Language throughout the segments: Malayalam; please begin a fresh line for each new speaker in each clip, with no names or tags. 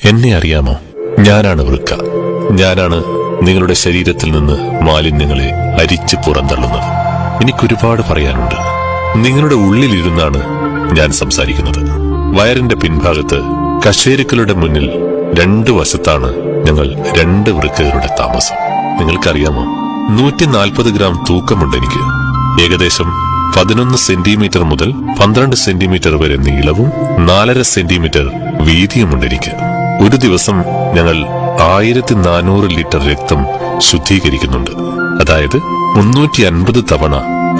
എന്നെ അറിയാമോ? ഞാനാണ് വൃക്ക. ഞാനാണ് നിങ്ങളുടെ ശരീരത്തിൽ നിന്ന് മാലിന്യങ്ങളെ അരിച്ചു പുറന്തള്ളുന്നത്. എനിക്കൊരുപാട് പറയാനുണ്ട്. നിങ്ങളുടെ ഉള്ളിലിരുന്നാണ് ഞാൻ സംസാരിക്കുന്നത്. വയറിന്റെ പിൻഭാഗത്ത് കശേരുക്കളുടെ മുന്നിൽ 2 വശത്താണ് ഞങ്ങൾ 2 വൃക്കകളുടെ താമസം. നിങ്ങൾക്കറിയാമോ, 140 ഗ്രാം തൂക്കമുണ്ട് എനിക്ക്. ഏകദേശം 11 സെന്റിമീറ്റർ മുതൽ 12 സെന്റിമീറ്റർ വരെ നീളവും 4.5 സെന്റിമീറ്റർ വീതിയുമുണ്ട് എനിക്ക്. ഒരു ദിവസം ഞങ്ങൾ 1400 ലിറ്റർ രക്തം ശുദ്ധീകരിക്കുന്നുണ്ട്. അതായത് 350 തവണ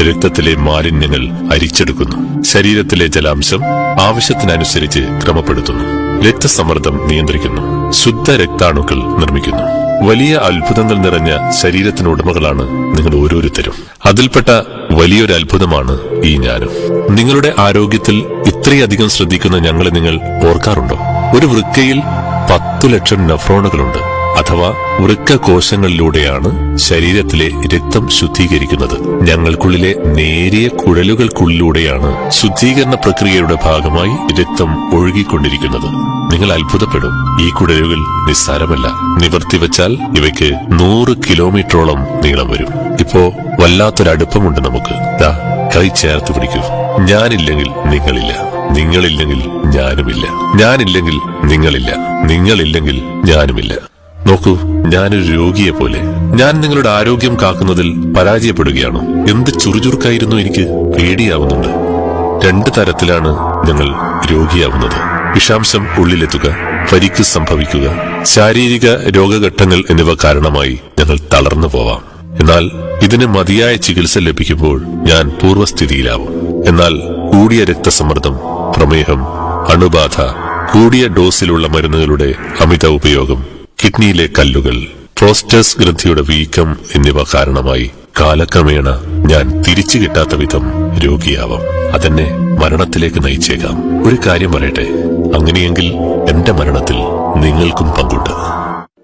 രക്തത്തിലെ മാലിന്യങ്ങൾ അരിച്ചെടുക്കുന്നു. ശരീരത്തിലെ ജലാംശം ആവശ്യത്തിനനുസരിച്ച് ക്രമപ്പെടുത്തുന്നു. രക്തസമ്മർദ്ദം നിയന്ത്രിക്കുന്നു. ശുദ്ധ രക്താണുക്കൾ നിർമ്മിക്കുന്നു. വലിയ അത്ഭുതങ്ങൾ നിറഞ്ഞ ശരീരത്തിനുടമകളാണ് നിങ്ങൾ ഓരോരുത്തരും. അതിൽപ്പെട്ട വലിയൊരു അത്ഭുതമാണ് ഈ ഞാനും. നിങ്ങളുടെ ആരോഗ്യത്തിൽ ഇത്രയധികം ശ്രദ്ധിക്കുന്ന ഞങ്ങളെ നിങ്ങൾ ഓർക്കാറുണ്ടോ? ഒരു വൃക്കയിൽ 10 ലക്ഷം നെഫ്രോണുകളുണ്ട്. അഥവാ വൃക്ക കോശങ്ങളിലൂടെയാണ് ശരീരത്തിലെ രക്തം ശുദ്ധീകരിക്കുന്നത്. ഞങ്ങൾക്കുള്ളിലെ നേരിയ കുഴലുകൾക്കുള്ളിലൂടെയാണ് ശുദ്ധീകരണ പ്രക്രിയയുടെ ഭാഗമായി രക്തം ഒഴുകിക്കൊണ്ടിരിക്കുന്നത്. നിങ്ങൾ അത്ഭുതപ്പെടും. ഈ കുഴലുകൾ നിസ്സാരമല്ല. നിവർത്തിവെച്ചാൽ ഇവയ്ക്ക് 100 കിലോമീറ്ററോളം നീളം വരും. ഇപ്പോ വല്ലാത്തൊരടുപ്പമുണ്ട് നമുക്ക്. ദാ കൈ ചേർത്ത് പിടിക്കൂ. ഞാനില്ലെങ്കിൽ നിങ്ങളില്ല, നിങ്ങളില്ലെങ്കിൽ ഞാനുമില്ല, ഞാനില്ലെങ്കിൽ നിങ്ങളില്ല, നിങ്ങളില്ലെങ്കിൽ ഞാനുമില്ല. നോക്കൂ, ഞാനൊരു രോഗിയെ പോലെ. ഞാൻ നിങ്ങളുടെ ആരോഗ്യം കാക്കുന്നതിൽ പരാജയപ്പെടുകയാണോ? എന്ത് ചുറുചുറുക്കായിരുന്നു എനിക്ക്. പേടിയാവുന്നുണ്ട്. 2 തരത്തിലാണ് ഞങ്ങൾ രോഗിയാവുന്നത്. വിഷാംശം ഉള്ളിലെത്തുക, പരിക്ക് സംഭവിക്കുക, ശാരീരിക രോഗഘട്ടങ്ങൾ എന്നിവ കാരണമായി ഞങ്ങൾ തളർന്നു പോവാം. എന്നാൽ ഇതിന് മതിയായ ചികിത്സ ലഭിക്കുമ്പോൾ ഞാൻ പൂർവ്വസ്ഥിതിയിലാവും. എന്നാൽ കൂടിയ രക്തസമ്മർദ്ദം, പ്രമേഹം, അണുബാധ, കൂടിയ ഡോസിലുള്ള മരുന്നുകളുടെ അമിത ഉപയോഗം, കിഡ്നിയിലെ കല്ലുകൾ, പ്രോസ്റ്റേറ്റ് ഗ്രന്ഥിയുടെ വീക്കം എന്നിവ കാരണമായി കാലക്രമേണ ഞാൻ തിരിച്ചു കിട്ടാത്ത വിധം രോഗിയാവാം. അതെന്നെ മരണത്തിലേക്ക് നയിച്ചേക്കാം. ഒരു കാര്യം പറയട്ടെ, അങ്ങനെയെങ്കിൽ എന്റെ മരണത്തിൽ നിങ്ങൾക്കും പങ്കുണ്ട്.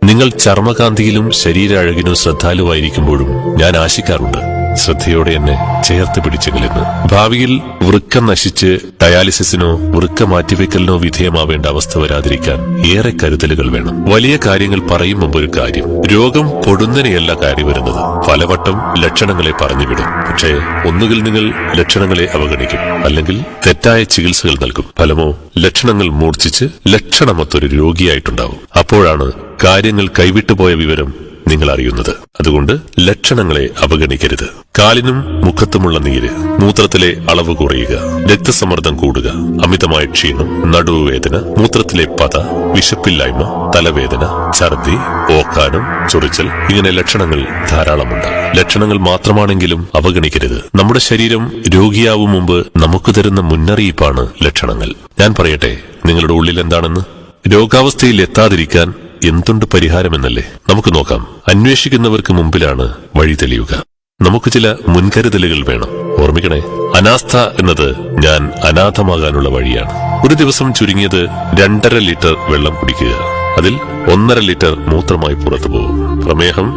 നിങ്ങൾ ചർമ്മകാന്തിയിലും ശരീരാഴകിനും ശ്രദ്ധാലുവായിരിക്കുമ്പോഴും ഞാൻ ആശിക്കാറുണ്ട്, ശ്രദ്ധയോടെ എന്നെ ചേർത്ത് പിടിച്ചെങ്കിലെന്ന്. ഭാവിയിൽ വൃക്ക നശിച്ച് ഡയാലിസിസിനോ വൃക്ക മാറ്റിവെക്കലിനോ വിധേയമാവേണ്ട അവസ്ഥ വരാതിരിക്കാൻ ഏറെ കരുതലുകൾ വേണം. വലിയ കാര്യങ്ങൾ പറയും മുമ്പ് ഒരു കാര്യം. രോഗം പൊടുന്നനെയല്ല കാര്യം വരുന്നത്. പലവട്ടം ലക്ഷണങ്ങളെ പറഞ്ഞുവിടും. പക്ഷേ ഒന്നുകിൽ നിങ്ങൾ ലക്ഷണങ്ങളെ അവഗണിക്കും, അല്ലെങ്കിൽ തെറ്റായ ചികിത്സകൾ നൽകും. ഫലമോ ലക്ഷണങ്ങൾ മൂർച്ഛിച്ച് ലക്ഷണമൊത്തൊരു രോഗിയായിട്ടുണ്ടാവും. അപ്പോഴാണ് കാര്യങ്ങൾ കൈവിട്ടുപോയ വിവരം നിങ്ങൾ അറിയുന്നത്. അതുകൊണ്ട് ലക്ഷണങ്ങളെ അവഗണിക്കരുത്. കാലിനും മുഖത്തുമുള്ള നീര്, മൂത്രത്തിലെ അളവ് കുറയുക, രക്തസമ്മർദ്ദം കൂടുക, അമിതമായ ക്ഷീണം, നടുവുവേദന, മൂത്രത്തിലെ പത, വിശപ്പില്ലായ്മ, തലവേദന, ഛർദി, ഓക്കാനം, ചൊറിച്ചൽ, ഇങ്ങനെ ലക്ഷണങ്ങൾ ധാരാളമുണ്ട്. ലക്ഷണങ്ങൾ മാത്രമാണെങ്കിലും അവഗണിക്കരുത്. നമ്മുടെ ശരീരം രോഗിയാവും മുമ്പ് നമുക്ക് തരുന്ന മുന്നറിയിപ്പാണ് ലക്ഷണങ്ങൾ. ഞാൻ പറയട്ടെ നിങ്ങളുടെ ഉള്ളിൽ എന്താണെന്ന്. രോഗാവസ്ഥയിൽ എത്താതിരിക്കാൻ എന്തുണ്ട് പരിഹാരമെന്നല്ലേ? നമുക്ക് നോക്കാം. അന്വേഷിക്കുന്നവർക്ക് മുമ്പിലാണ് വഴി തെളിയുക. നമുക്ക് ചില മുൻകരുതലുകൾ വേണം. ഓർമ്മിക്കണേ, അനാസ്ഥ എന്നത് ഞാൻ അനാഥമാകാനുള്ള വഴിയാണ്. ഒരു ദിവസം ചുരുങ്ങിയത് 2.5 ലിറ്റർ വെള്ളം കുടിക്കുക. അതിൽ 1.5 ലിറ്റർ മൂത്രമായി പുറത്തു പോകും. പ്രമേഹം,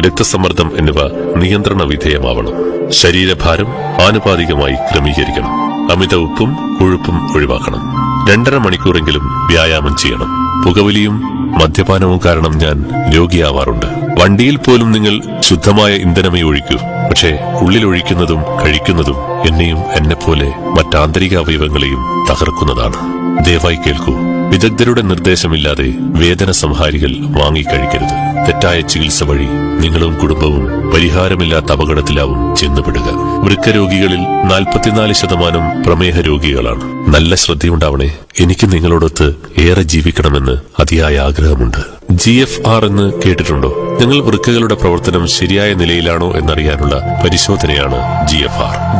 രക്തസമ്മർദ്ദം എന്നിവ നിയന്ത്രണ വിധേയമാവണം. ശരീരഭാരം ആനുപാതികമായി ക്രമീകരിക്കണം. അമിത ഉപ്പും കൊഴുപ്പും ഒഴിവാക്കണം. 2.5 മണിക്കൂറെങ്കിലും വ്യായാമം ചെയ്യണം. പുകവലിയും മദ്യപാനവും കാരണം ഞാൻ രോഗിയാവാറുണ്ട്. വണ്ടിയിൽ പോലും നിങ്ങൾ ശുദ്ധമായ ഇന്ധനമേ ഒഴിക്കൂ. പക്ഷേ ഉള്ളിലൊഴിക്കുന്നതും കഴിക്കുന്നതും എന്നെയും എന്നെപ്പോലെ മറ്റാന്തരിക അവയവങ്ങളെയും തകർക്കുന്നതാണ്. ദയവായി കേൾക്കൂ. വിദഗ്ധരുടെ നിർദ്ദേശമില്ലാതെ വേദന സംഹാരികൾ വാങ്ങിക്കഴിക്കരുത്. തെറ്റായ ചികിത്സ വഴി നിങ്ങളും കുടുംബവും പരിഹാരമില്ലാത്ത അപകടത്തിലാവും ചെന്നുപെടുക. വൃക്കരോഗികളിൽ 44% പ്രമേഹ രോഗികളാണ്. നല്ല ശ്രദ്ധയുണ്ടാവണേ. എനിക്ക് നിങ്ങളോടൊത്ത് ഏറെ ജീവിക്കണമെന്ന് അതിയായ ആഗ്രഹമുണ്ട്. GFR എന്ന് കേട്ടിട്ടുണ്ടോ? ഞങ്ങൾ വൃക്കകളുടെ പ്രവർത്തനം ശരിയായ നിലയിലാണോ എന്നറിയാനുള്ള പരിശോധനയാണ്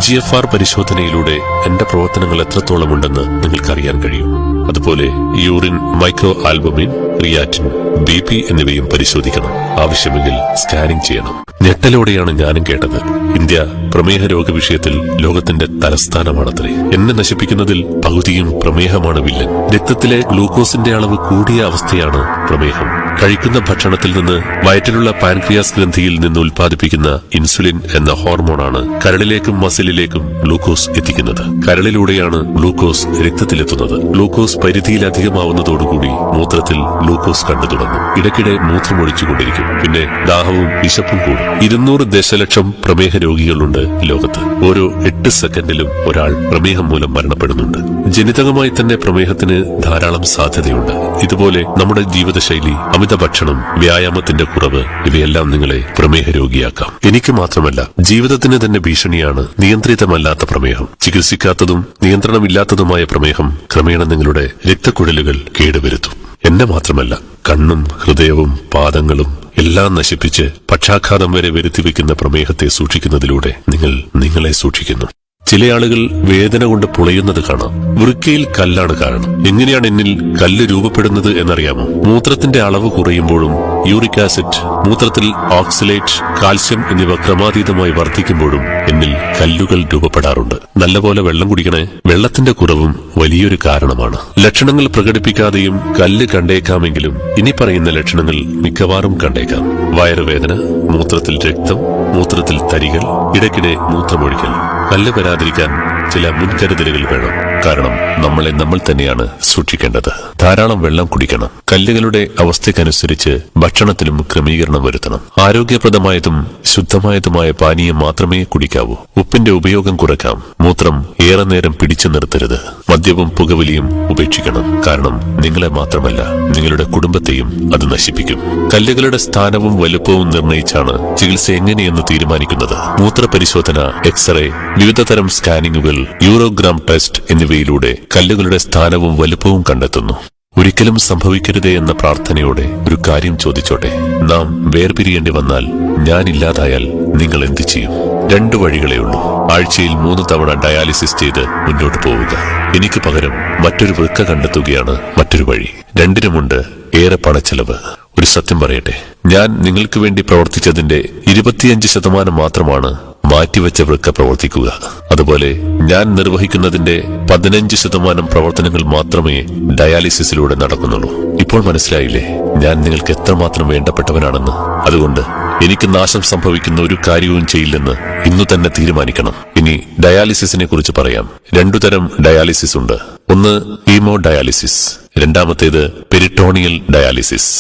GFR പരിശോധനയിലൂടെ എന്റെ പ്രവർത്തനങ്ങൾ എത്രത്തോളം ഉണ്ടെന്ന് നിങ്ങൾക്കറിയാൻ കഴിയും. അതുപോലെ urine micro albumin, creatine, BP എന്നിവയും പരിശോധിക്കണം. ആവശ്യമെങ്കിൽ സ്കാനിംഗ് ചെയ്യണം. ഞെട്ടലോടെയാണ് ഞാനും കേട്ടത്. ഇന്ത്യ പ്രമേഹ രോഗ വിഷയത്തിൽ ലോകത്തിന്റെ തലസ്ഥാനമാണത്രേ. എന്നെ നശിപ്പിക്കുന്നതിൽ പകുതിയും പ്രമേഹമാണ് വില്ലൻ. രക്തത്തിലെ ഗ്ലൂക്കോസിന്റെ അളവ് കൂടിയ അവസ്ഥയാണ് പ്രമേഹം. കഴിക്കുന്ന ഭക്ഷണത്തിൽ നിന്ന് വയറ്റിലുള്ള പാൻക്രിയാസ് ഗ്രന്ഥിയിൽ നിന്ന് ഉൽപ്പാദിപ്പിക്കുന്ന ഇൻസുലിൻ എന്ന ഹോർമോണാണ് കരളിലേക്കും മസിലിലേക്കും ഗ്ലൂക്കോസ് എത്തിക്കുന്നത്. കരളിലൂടെയാണ് ഗ്ലൂക്കോസ് രക്തത്തിലെത്തുന്നത്. ഗ്ലൂക്കോസ് പരിധിയിലധികമാവുന്നതോടുകൂടി മൂത്രത്തിൽ ഗ്ലൂക്കോസ് കണ്ടു തുടങ്ങും. ഇടയ്ക്കിടെ മൂത്രമൊഴിച്ചുകൊണ്ടിരിക്കും. പിന്നെ ദാഹവും വിശപ്പും കൂടും. 200 ദശലക്ഷം പ്രമേഹ രോഗികളുണ്ട് ലോകത്ത്. ഓരോ 8 സെക്കൻഡിലും ഒരാൾ പ്രമേഹം മൂലം മരണപ്പെടുന്നുണ്ട്. ജനിതകമായി തന്നെ പ്രമേഹത്തിന് ധാരാളം സാധ്യതയുണ്ട്. ഇതുപോലെ നമ്മുടെ ജീവിതശൈലി, അമിത ഭക്ഷണം, വ്യായാമത്തിന്റെ കുറവ് ഇവയെല്ലാം നിങ്ങളെ പ്രമേഹ രോഗിയാക്കാം. എനിക്ക് മാത്രമല്ല, ജീവിതത്തിന് തന്നെ ഭീഷണിയാണ് നിയന്ത്രിതമല്ലാത്ത പ്രമേഹം. ചികിത്സിക്കാത്തതും നിയന്ത്രണമില്ലാത്തതുമായ പ്രമേഹം ക്രമേണ നിങ്ങളുടെ രക്തക്കുഴലുകൾ കേടുവരുത്തും. എന്നെ മാത്രമല്ല, കണ്ണും ഹൃദയവും പാദങ്ങളും എല്ലാം നശിപ്പിച്ച് പക്ഷാഘാതം വരെ വരുത്തിവെക്കുന്ന പ്രമേഹത്തെ സൂക്ഷിക്കുന്നതിലൂടെ നിങ്ങൾ നിങ്ങളെ സൂക്ഷിക്കുന്നു. ചില ആളുകൾ വേദന കൊണ്ട് പുളയുന്നത് കാണാം. വൃക്കയിൽ കല്ലാണ് കാരണം. എങ്ങനെയാണ് എന്നിൽ കല്ല് രൂപപ്പെടുന്നത് എന്നറിയാമോ? മൂത്രത്തിന്റെ അളവ് കുറയുമ്പോഴും യൂറിക് ആസിഡ്, മൂത്രത്തിൽ ഓക്സലേറ്റ്, കാൽസ്യം എന്നിവ ക്രമാതീതമായി വർദ്ധിക്കുമ്പോഴും എന്നിൽ കല്ലുകൾ രൂപപ്പെടാറുണ്ട്. നല്ലപോലെ വെള്ളം കുടിക്കണേ. വെള്ളത്തിന്റെ കുറവും വലിയൊരു കാരണമാണ്. ലക്ഷണങ്ങൾ പ്രകടിപ്പിക്കാതെയും കല്ല് കണ്ടേക്കാമെങ്കിലും ഇനി പറയുന്ന ലക്ഷണങ്ങൾ മിക്കവാറും കണ്ടേക്കാം. വയറുവേദന, മൂത്രത്തിൽ രക്തം, മൂത്രത്തിൽ തരികൾ, ഇടയ്ക്കിടെ മൂത്രമൊഴിക്കൽ. കല്ല് വരാതിരിക്കാൻ ചില മുൻകരുതലുകൾ വേണം. കാരണം നമ്മളെ നമ്മൾ തന്നെയാണ് സൂക്ഷിക്കേണ്ടത്. ധാരാളം വെള്ളം കുടിക്കണം. കല്ലുകളുടെ അവസ്ഥയ്ക്കനുസരിച്ച് ഭക്ഷണത്തിലും ക്രമീകരണം വരുത്തണം. ആരോഗ്യപ്രദമായതും ശുദ്ധമായതുമായ പാനീയം മാത്രമേ കുടിക്കാവൂ. ഉപ്പിന്റെ ഉപയോഗം കുറയ്ക്കാം. മൂത്രം ഏറെ നേരം പിടിച്ചു നിർത്തരുത്. മദ്യവും പുകവലിയും ഉപേക്ഷിക്കണം. കാരണം നിങ്ങളെ മാത്രമല്ല, നിങ്ങളുടെ കുടുംബത്തെയും അത് നശിപ്പിക്കും. കല്ലുകളുടെ സ്ഥാനവും വലുപ്പവും നിർണയിച്ചാണ് ചികിത്സ എങ്ങനെയെന്ന് തീരുമാനിക്കുന്നത്. മൂത്രപരിശോധന, എക്സ്റേ, വിവിധതരം സ്കാനിങ്ങുകൾ, യൂറോഗ്രാം ടെസ്റ്റ് എന്നിവയിലൂടെ കല്ലുകളുടെ സ്ഥാനവും വലുപ്പവും കണ്ടെത്തുന്നു. ഒരിക്കലും സംഭവിക്കരുതേ എന്ന പ്രാർത്ഥനയോടെ ഒരു കാര്യം ചോദിച്ചോട്ടെ. നാം വേർപിരിയേണ്ടി വന്നാൽ, ഞാനില്ലാതായാൽ നിങ്ങൾ എന്തു ചെയ്യും? 2 വഴികളേ ഉള്ളൂ. ആഴ്ചയിൽ 3 തവണ ഡയാലിസിസ് ചെയ്ത് മുന്നോട്ട് പോവുക. എനിക്ക് പകരം മറ്റൊരു വൃക്ക കണ്ടെത്തുകയാണ് മറ്റൊരു വഴി. രണ്ടിനുമുണ്ട് ഏറെ പണച്ചെലവ്. ഒരു സത്യം പറയട്ടെ, ഞാൻ നിങ്ങൾക്ക് വേണ്ടി പ്രവർത്തിച്ചതിന്റെ 25% മാത്രമാണ് മാറ്റിവെച്ച വൃക്ക പ്രവർത്തിക്കുക. അതുപോലെ ഞാൻ നിർവഹിക്കുന്നതിന്റെ 15% പ്രവർത്തനങ്ങൾ മാത്രമേ ഡയാലിസിസിലൂടെ നടക്കുന്നുള്ളൂ. ഇപ്പോൾ മനസ്സിലായില്ലേ ഞാൻ നിങ്ങൾക്ക് എത്രമാത്രം വേണ്ടപ്പെട്ടവനാണെന്ന്? അതുകൊണ്ട് എനിക്ക് നാശം സംഭവിക്കുന്ന ഒരു കാര്യവും ചെയ്യില്ലെന്ന് ഇന്നു തന്നെ തീരുമാനിക്കണം. ഇനി ഡയാലിസിസിനെ കുറിച്ച് പറയാം. 2 തരം ഡയാലിസിസ് ഉണ്ട്. ഒന്ന് ഹീമോ ഡയാലിസിസ്, രണ്ടാമത്തേത് പെരിറ്റോണിയൽ ഡയാലിസിസ്.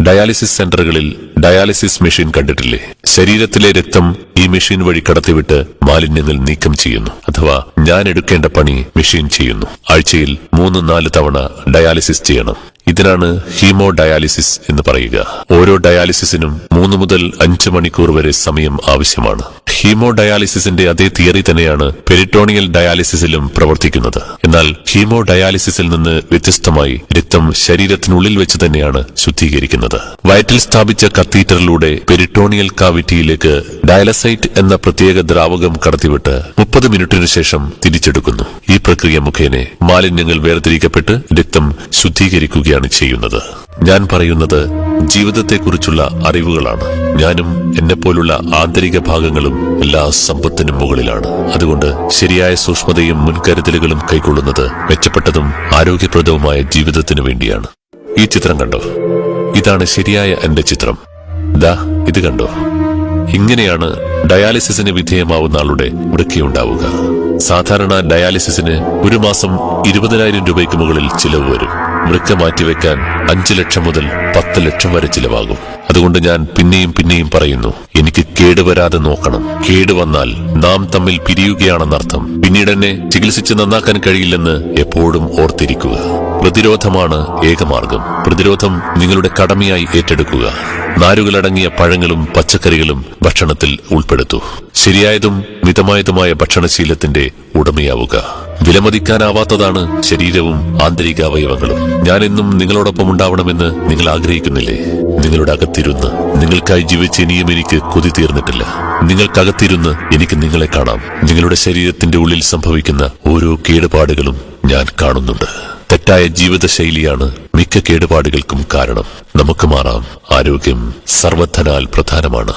ഡയാലിസിസ് സെന്ററുകളിൽ ഡയാലിസിസ് മെഷീൻ കണ്ടിട്ടില്ലേ? ശരീരത്തിലെ രക്തം ഈ മെഷീൻ വഴി കടത്തിവിട്ട് മാലിന്യങ്ങൾ നീക്കം ചെയ്യുന്നു. അഥവാ ഞാൻ എടുക്കേണ്ട പണി മെഷീൻ ചെയ്യുന്നു. ആഴ്ചയിൽ 3-4 തവണ ഡയാലിസിസ് ചെയ്യണം. ഇതിനാണ് ഹീമോ ഡയാലിസിസ് എന്ന് പറയുക. ഓരോ ഡയാലിസിസിനും 3 മുതൽ 5 മണിക്കൂർ വരെ സമയം ആവശ്യമാണ്. ഹീമോ ഡയാലിസിസിന്റെ അതേ തിയറി തന്നെയാണ് പെരിറ്റോണിയൽ ഡയാലിസിസിലും പ്രവർത്തിക്കുന്നത്. എന്നാൽ ഹീമോ ഡയാലിസിസിൽ നിന്ന് വ്യത്യസ്തമായി രക്തം ശരീരത്തിനുള്ളിൽ വെച്ച് തന്നെയാണ് ശുദ്ധീകരിക്കുന്നത്. വയറ്റിൽ സ്ഥാപിച്ച കത്തീറ്ററിലൂടെ പെരിറ്റോണിയൽ കാവിറ്റിയിലേക്ക് ഡയാലസൈറ്റ് എന്ന പ്രത്യേക ദ്രാവകം കടത്തിവിട്ട് 30 മിനിറ്റിനു ശേഷം തിരിച്ചെടുക്കുന്നു. ഈ പ്രക്രിയ മുഖേന മാലിന്യങ്ങൾ വേർതിരിക്കപ്പെട്ട് രക്തം ശുദ്ധീകരിക്കുകയാണ് ചെയ്യുന്നത്. ഞാൻ പറയുന്നത് ജീവിതത്തെക്കുറിച്ചുള്ള അറിവുകളാണ്. ഞാനും എന്നെപ്പോലുള്ള ആന്തരിക ഭാഗങ്ങളും എല്ലാ സമ്പത്തിനും മുകളിലാണ്. അതുകൊണ്ട് ശരിയായ സൂക്ഷ്മതയും മുൻകരുതലുകളും കൈക്കൊള്ളുന്നത് മെച്ചപ്പെട്ടതും ആരോഗ്യപ്രദവുമായ ജീവിതത്തിനു വേണ്ടിയാണ്. ഈ ചിത്രം കണ്ടോ? ഇതാണ് ശരിയായ എന്റെ ചിത്രം. ദാ ഇത് കണ്ടോ? ഇങ്ങനെയാണ് ഡയാലിസിസിന് വിധേയമാവുന്ന ആളുടെ വൃക്കയുണ്ടാവുക. സാധാരണ ഡയാലിസിസിന് 1 മാസം 20,000 രൂപയ്ക്ക് മുകളിൽ ചിലവ് വരും. വൃക്ക മാറ്റിവെക്കാൻ 5 ലക്ഷം മുതൽ 10 ലക്ഷം വരെ ചിലവാകും. അതുകൊണ്ട് ഞാൻ പിന്നെയും പറയുന്നു, എനിക്ക് കേടുവരാതെ നോക്കണം. കേടുവന്നാൽ നാം തമ്മിൽ പിരിയുകയാണെന്നർത്ഥം. പിന്നീട് എന്നെ ചികിത്സിച്ച് നന്നാക്കാൻ കഴിയില്ലെന്ന് എപ്പോഴും ഓർത്തിരിക്കുക. പ്രതിരോധമാണ് ഏകമാർഗം. പ്രതിരോധം നിങ്ങളുടെ കടമയായി ഏറ്റെടുക്കുക. നാരുകളടങ്ങിയ പഴങ്ങളും പച്ചക്കറികളും ഭക്ഷണത്തിൽ ഉൾപ്പെടുത്തൂ. ശരിയായതും മിതമായതുമായ ഭക്ഷണശീലത്തിന്റെ ഉടമയാവുക. വിലമതിക്കാനാവാത്തതാണ് ശരീരവും ആന്തരിക അവയവങ്ങളും. ഞാൻ എന്നും നിങ്ങളോടൊപ്പം ഉണ്ടാവണമെന്ന് നിങ്ങൾ ആഗ്രഹിക്കുന്നില്ലേ? നിങ്ങളുടെ അകത്തിരുന്ന് നിങ്ങൾക്കായി ജീവിച്ച് ഇനിയും എനിക്ക് കൊതി തീർന്നിട്ടില്ല. നിങ്ങൾക്കകത്തിരുന്ന് എനിക്ക് നിങ്ങളെ കാണാം. നിങ്ങളുടെ ശരീരത്തിന്റെ ഉള്ളിൽ സംഭവിക്കുന്ന ഓരോ കേടുപാടുകളും ഞാൻ കാണുന്നുണ്ട്. തെറ്റായ ജീവിതശൈലിയാണ് മിക്ക കേടുപാടുകൾക്കും കാരണം. നമുക്ക് മാറാം. ആരോഗ്യം സർവധനാൽ പ്രധാനമാണ്.